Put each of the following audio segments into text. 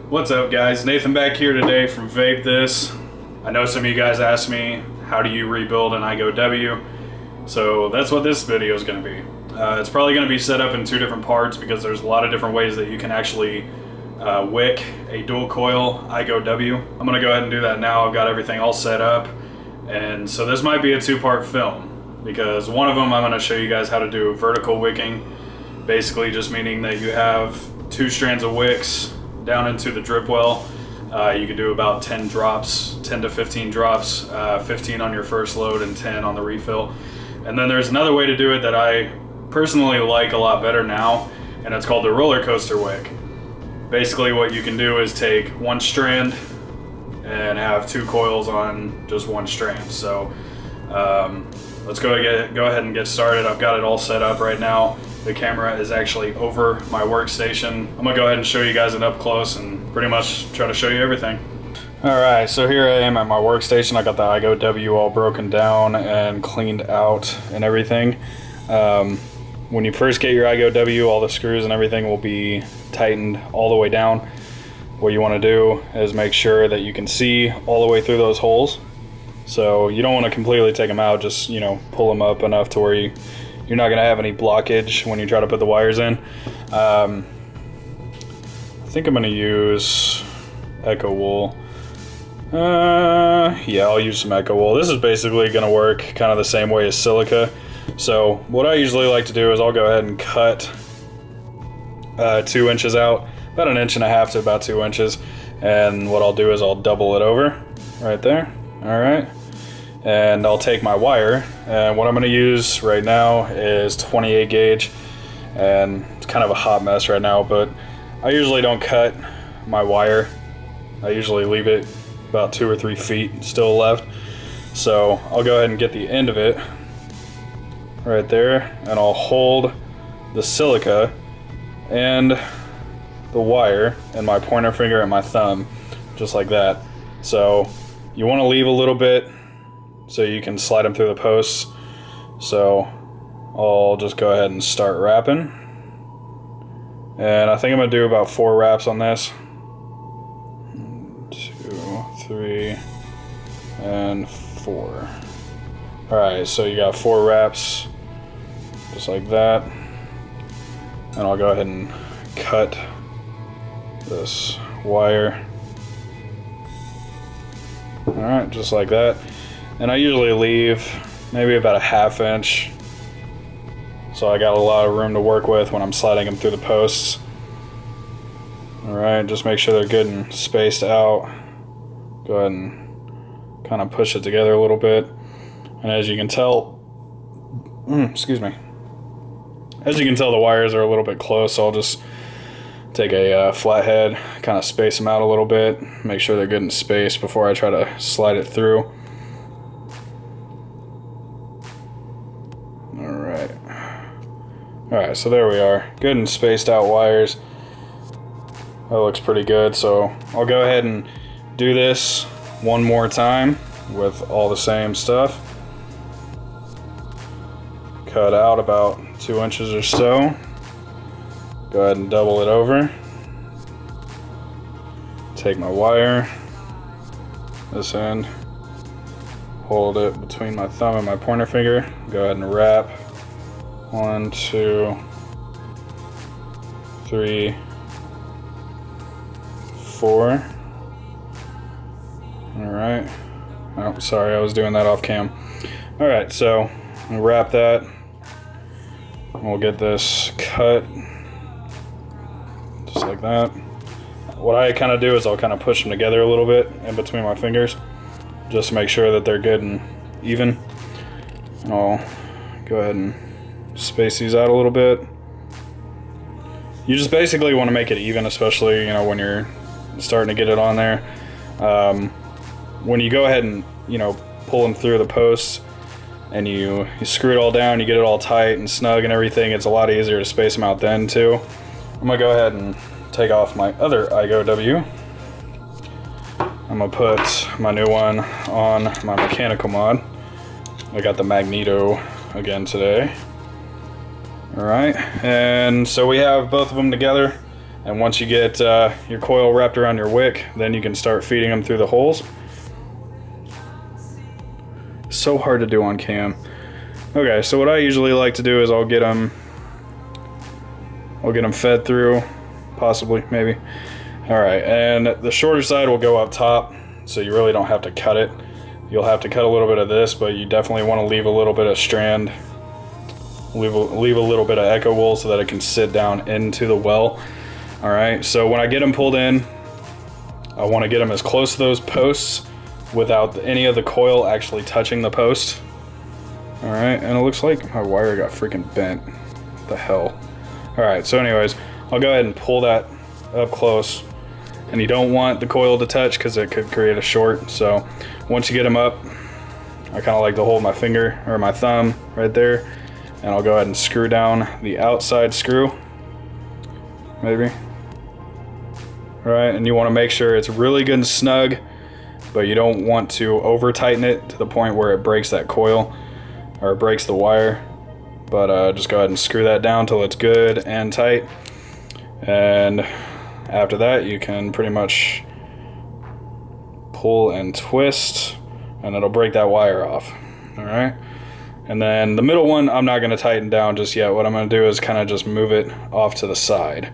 What's up guys, Nathan back here today from Vape This. I know some of you guys asked me, how do you rebuild an IGO-W? So that's what this video is going to be. It's probably going to be set up in two different parts because there's a lot of different ways that you can actually wick a dual coil IGO-W. I'm going to go ahead and do that now. I've got everything all set up. And so this might be a two-part film because one of them I'm going to show you guys how to do vertical wicking. Basically just meaning that you have two strands of wicks down into the drip well. You can do about 10 drops, 10 to 15 drops, 15 on your first load and 10 on the refill. And then there's another way to do it that I personally like a lot better now, and it's called the roller coaster wick. Basically what you can do is take one strand and have two coils on just one strand. So let's go ahead and get started. I've got it all set up right now. The camera is actually over my workstation. I'm gonna go ahead and show you guys it up close and pretty much try to show you everything. Alright, so here I am at my workstation. I got the IGO-W all broken down and cleaned out and everything. When you first get your IGO-W, all the screws and everything will be tightened all the way down. What you want to do is make sure that you can see all the way through those holes. So you don't want to completely take them out, just, you know, pull them up enough to where you're not going to have any blockage when you try to put the wires in. I think I'm going to use Echo wool. Yeah, I'll use some Echo wool. This is basically going to work kind of the same way as silica. So what I usually like to do is I'll go ahead and cut 2 inches out, about 1.5 inches to about 2 inches. And what I'll do is I'll double it over right there. All right. And I'll take my wire, and what I'm going to use right now is 28 gauge, and it's kind of a hot mess right now, but I usually don't cut my wire. I usually leave it about 2 or 3 feet still left. So I'll go ahead and get the end of it right there, and I'll hold the silica and the wire and my pointer finger and my thumb just like that. So you want to leave a little bit so you can slide them through the posts. So I'll just go ahead and start wrapping. And I think I'm gonna do about 4 wraps on this. 1, 2, 3, and 4. Alright, so you got 4 wraps, just like that. And I'll go ahead and cut this wire. Alright, just like that. And I usually leave maybe about 1/2 inch, so I got a lot of room to work with when I'm sliding them through the posts. Alright, just make sure they're good and spaced out. Go ahead and kind of push it together a little bit. And as you can tell, excuse me. As you can tell, the wires are a little bit close, so I'll just take a flathead, kind of space them out a little bit, make sure they're good and spaced before I try to slide it through. Alright, so there we are. Good and spaced out wires. That looks pretty good, so I'll go ahead and do this one more time with all the same stuff. Cut out about 2 inches or so. Go ahead and double it over. Take my wire, this end, hold it between my thumb and my pointer finger. Go ahead and wrap. 1, 2, 3, 4. Alright. Oh, sorry, I was doing that off cam. Alright, so I'll wrap that. We'll get this cut just like that. What I kind of do is I'll kind of push them together a little bit in between my fingers just to make sure that they're good and even. And I'll go ahead and space these out a little bit. You just basically want to make it even, especially, you know, when you're starting to get it on there. When you go ahead and, you know, pull them through the posts and you screw it all down, you get it all tight and snug and everything, it's a lot easier to space them out then too. I'm gonna go ahead and take off my other IGO-W. I'm gonna put my new one on my mechanical mod. I got the Magneto again today. Alright, and so we have both of them together, And once you get your coil wrapped around your wick, then you can start feeding them through the holes. So hard to do on cam. Okay, so what I usually like to do is I'll get them fed through, possibly, maybe. All right, and the shorter side will go up top, so you really don't have to cut it. You'll have to cut a little bit of this, but you definitely want to leave a little bit of strand, leave a little bit of echo wool so that it can sit down into the well. All right, so when I get them pulled in, I want to get them as close to those posts without any of the coil actually touching the post. All right, and it looks like my wire got freaking bent. What the hell? All right, so anyways, I'll go ahead and pull that up close. And you don't want the coil to touch because it could create a short. So once you get them up, I kind of like to hold my finger or my thumb right there, and I'll go ahead and screw down the outside screw, maybe. All right, and you want to make sure it's really good and snug, but you don't want to over tighten it to the point where it breaks that coil or it breaks the wire. But just go ahead and screw that down till it's good and tight. And after that, you can pretty much pull and twist, and it'll break that wire off. All right, and then the middle one, I'm not going to tighten down just yet. What I'm going to do is kind of just move it off to the side.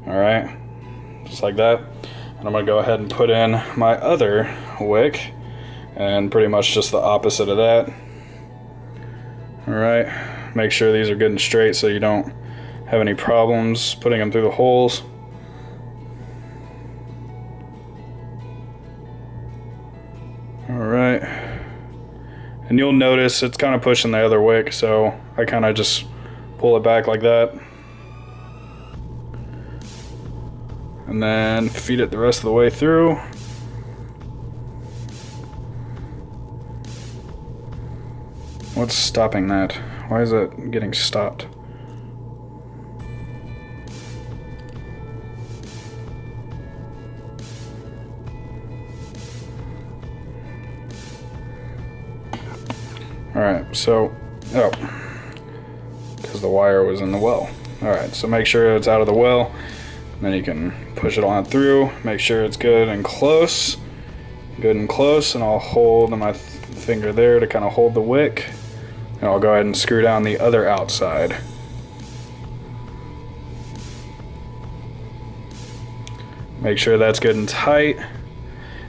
All right, just like that. And I'm going to go ahead and put in my other wick, and pretty much just the opposite of that. All right, make sure these are good and straight so you don't have any problems putting them through the holes. Alright, and you'll notice it's kind of pushing the other wick, so I kind of just pull it back like that. And then feed it the rest of the way through. What's stopping that? Why is it getting stopped? Alright, so, because the wire was in the well. Alright, so make sure it's out of the well, and then you can push it on through, make sure it's good and close, and I'll hold my finger there to kind of hold the wick, and I'll go ahead and screw down the other outside. Make sure that's good and tight.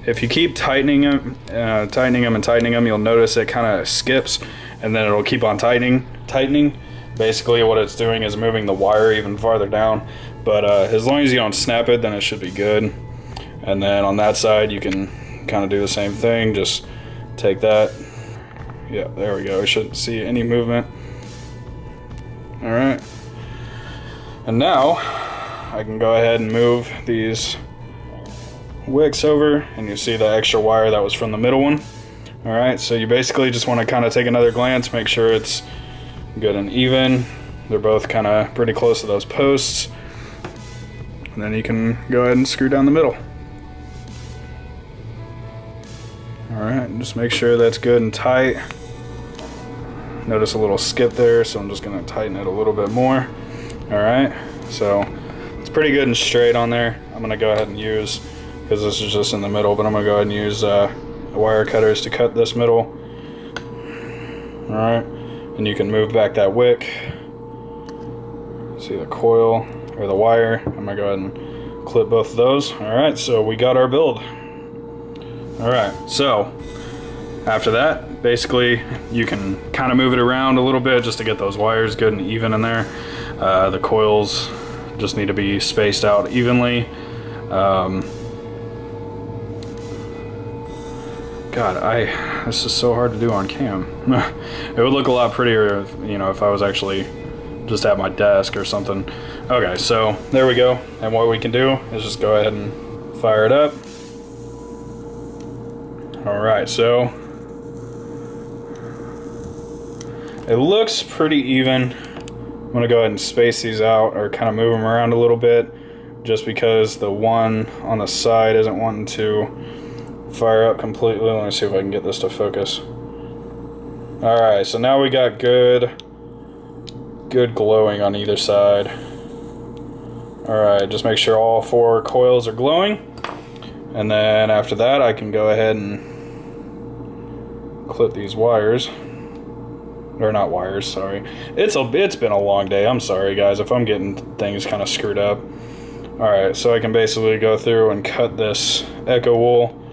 If you keep tightening them, you'll notice it kind of skips, and then it'll keep on tightening. Basically what it's doing is moving the wire even farther down, but as long as you don't snap it, then it should be good. And then on that side, you can kind of do the same thing. Just take that. Yeah, there we go. We shouldn't see any movement. All right. And now I can go ahead and move these wicks over, and you see the extra wire that was from the middle one. All right, so you basically just want to kind of take another glance, make sure it's good and even. They're both kind of pretty close to those posts, and then you can go ahead and screw down the middle. All right, just make sure that's good and tight. Notice a little skip there, so I'm just going to tighten it a little bit more. All right, so it's pretty good and straight on there. I'm going to go ahead and use, because this is just in the middle, but I'm going to go ahead and use the wire cutters to cut this middle. All right, and you can move back that wick. See the coil or the wire. I'm going to go ahead and clip both of those. All right, so we got our build. All right, so after that, basically you can kind of move it around a little bit just to get those wires good and even in there. The coils just need to be spaced out evenly. God, this is so hard to do on cam. It would look a lot prettier if, if I was actually just at my desk or something. Okay, so there we go. And what we can do is just go ahead and fire it up. All right, so it looks pretty even. I'm gonna go ahead and space these out, or kind of move them around a little bit, just because the one on the side isn't wanting to fire up completely. Let me see if I can get this to focus. All right, so now we got good glowing on either side. Alright, just make sure all 4 coils are glowing. And then after that, I can go ahead and clip these wires. Or not wires, sorry. It's been a long day. I'm sorry, guys, if I'm getting things kind of screwed up. Alright, so I can basically go through and cut this echo wool